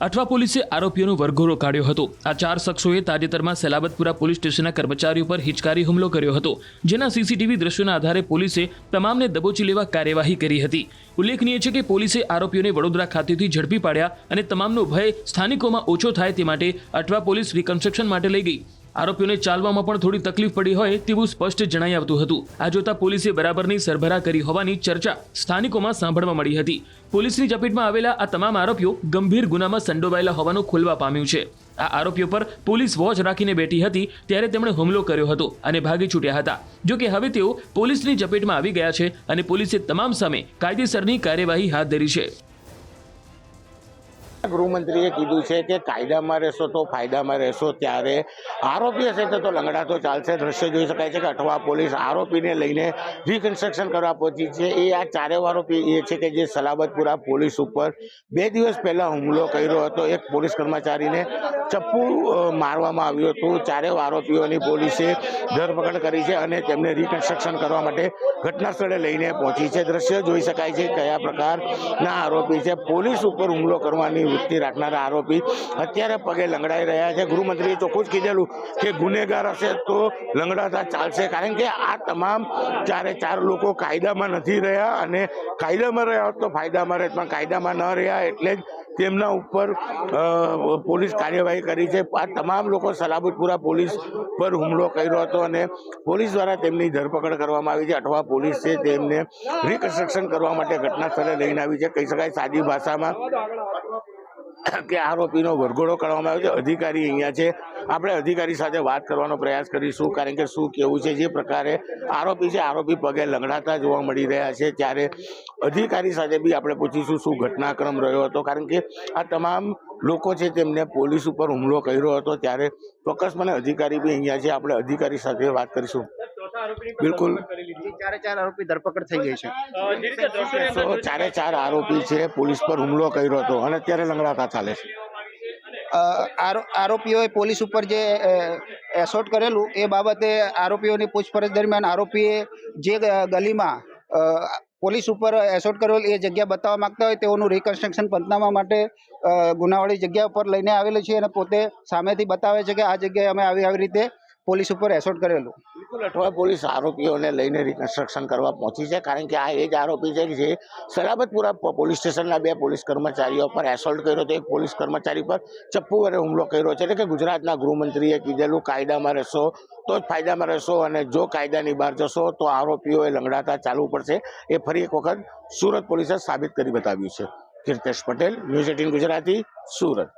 અઠવા પોલીસે આરોપીઓનો વરઘોડો કાઢ્યો હતો। આ 4 શખ્સોએ તાજેતરમાં સલાબતપુરા પોલીસ સ્ટેશનના કર્મચારીઓ પર હિચકારી હુમલો કર્યો હતો, જેના સીસીટીવી દ્રશ્યોના આધારે પોલીસે તમામને દબોચી લેવા કાર્યવાહી કરી હતી। ઉલ્લેખનીય છે કે પોલીસે આરોપીઓને વડોદરા ખાતેથી ઝડપી પાડ્યા અને તમામનો ભય સ્થાનિકોમાં ઓછો થાય તે માટે અઠવા પોલીસ રિકન્સ્ટ્રક્શન માટે લઈ ગઈ। આરોપીઓને ચાલવામાં પણ થોડી તકલીફ પડી હોય તેવું સ્પષ્ટ જણાઈ આવતું હતું। આ જોતા પોલીસે બરાબરની સરભરા કરી હોવાની ચર્ચા સ્થાનિકોમાં સાંભળવા મળી હતી। પોલીસની ચપેટમાં આવેલા આ તમામ આરોપીઓ ગંભીર ગુનામાં સંડોવાયેલા હોવાનું ખુલવા પામ્યું છે। આ આરોપીઓ પર પોલીસ વોચ રાખીને બેઠી હતી ત્યારે તેમણે હુમલો કર્યો હતો અને ભાગી છૂટ્યા હતા। જો કે હવે તેઓ પોલીસની ચપેટમાં આવી ગયા છે અને પોલીસે તમામ સામે કાયદેસરની કાર્યવાહી હાથ ધરી છે। ગૃહમંત્રીએ કીધું છે કે કાયદામાં રહેશો તો ફાયદામાં રહેશો, ત્યારે આરોપી હશે તો લંગડા તો ચાલશે। દ્રશ્ય જોઈ શકાય છે કે અઠવા પોલીસ આરોપીને લઈને રિકન્સ્ટ્રક્શન કરવા પહોંચી છે। એ આ ચારેય આરોપી એ છે કે જે સલાબતપુરા પોલીસ ઉપર 2 દિવસ પહેલા હુમલો કર્યો હતો। એક પોલીસ કર્મચારીને ચપ્પુ મારવામાં આવ્યું હતું। ચારેય આરોપીઓની પોલીસે ધરપકડ કરી છે અને તેમને રિકન્સ્ટ્રક્શન કરવા માટે ઘટના સ્થળે લઈને પહોંચી છે। દ્રશ્ય જોઈ શકાય છે કયા પ્રકારના આરોપી છે। પોલીસ ઉપર હુમલો કરવાની વૃત્તિ રાખનારા આરોપી અત્યારે પગે લંગડાઈ રહ્યા છે। ગૃહમંત્રીએ ચોખ્ખું જ કીધેલું કે ગુનેગાર હશે તો લંગડાતા ચાલશે, કારણ કે આ તમામ 4 લોકો કાયદામાં નથી રહ્યા અને કાયદામાં રહ્યા હોત તો ફાયદામાં રહેત, પણ કાયદામાં ન રહ્યા એટલે જ તેમના ઉપર પોલીસ કાર્યવાહી કરી છે। આ તમામ લોકો સલાબતપુરા પોલીસ પર હુમલો કર્યો હતો અને પોલીસ દ્વારા તેમની ધરપકડ કરવામાં આવી છે। અઠવા પોલીસ છે તેમને રિકન્સ્ટ્રક્શન કરવા માટે ઘટના સ્થળે લઈને આવી છે। કહી શકાય સાદી ભાષામાં કે આરોપીનો વરઘોડો કરવામાં આવ્યો છે। અધિકારી અહીંયા છે, આપણે અધિકારી સાથે વાત કરવાનો પ્રયાસ કરીશું, કારણ કે શું કેવું છે। જે પ્રકારે આરોપી છે, આરોપી પગે લંગડાતા જોવા મળી રહ્યા છે, ત્યારે અધિકારી સાથે બી આપણે પૂછીશું શું ઘટનાક્રમ રહ્યો હતો, કારણ કે આ તમામ લોકો છે તેમને પોલીસ ઉપર હુમલો કર્યો હતો। ત્યારે ચોક્કસપણે અધિકારી બી અહીંયા છે, આપણે અધિકારી સાથે વાત કરીશું। બિલકુલ, 4 આરોપી ધરપકડ થઈ ગઈ છે। 4 આરોપી છે પોલીસ પર હુમલો કર્યો હતો અને અત્યારે લંગડાતા ચાલે છે। આરોપીઓએ પોલીસ ઉપર જે એસોટ કરેલું એ બાબતે આરોપીઓની પૂછપરછ દરમિયાન આરોપીએ જે ગલીમાં પોલીસ ઉપર એસોટ કરેલ એ જગ્યા બતાવવા માંગતા હોય તેઓનું રિકન્સ્ટ્રક્શન પંચનામા માટે ગુનાવાળી જગ્યા ઉપર લઈને આવેલું છે અને પોતે સામેથી બતાવે છે કે આ જગ્યાએ અમે આવી રીતે પોલીસ ઉપર એસોટ કરેલું। બિલકુલ, અઠવા પોલીસ આરોપીઓને લઈને રિકન્સ્ટ્રક્શન કરવા પહોંચી છે, કારણ કે આ એ જ આરોપી છે જે સલાબતપુરા પોલીસ સ્ટેશનના 2 પોલીસ કર્મચારીઓ પર એસોલ્ટ કર્યો હતો। એક પોલીસ કર્મચારી પર ચપ્પુ વડે હુમલો કર્યો છે। એટલે કે ગુજરાતના ગૃહમંત્રીએ કીધેલું કાયદામાં રહેશો તો જ ફાયદામાં રહેશો અને જો કાયદાની બહાર જશો તો આરોપીઓએ લંગડાતા ચાલવું પડશે। એ ફરી એક વખત સુરત પોલીસે સાબિત કરી બતાવ્યું છે। કીર્તેશ પટેલ, ન્યૂઝ 18 ગુજરાતી, સુરત।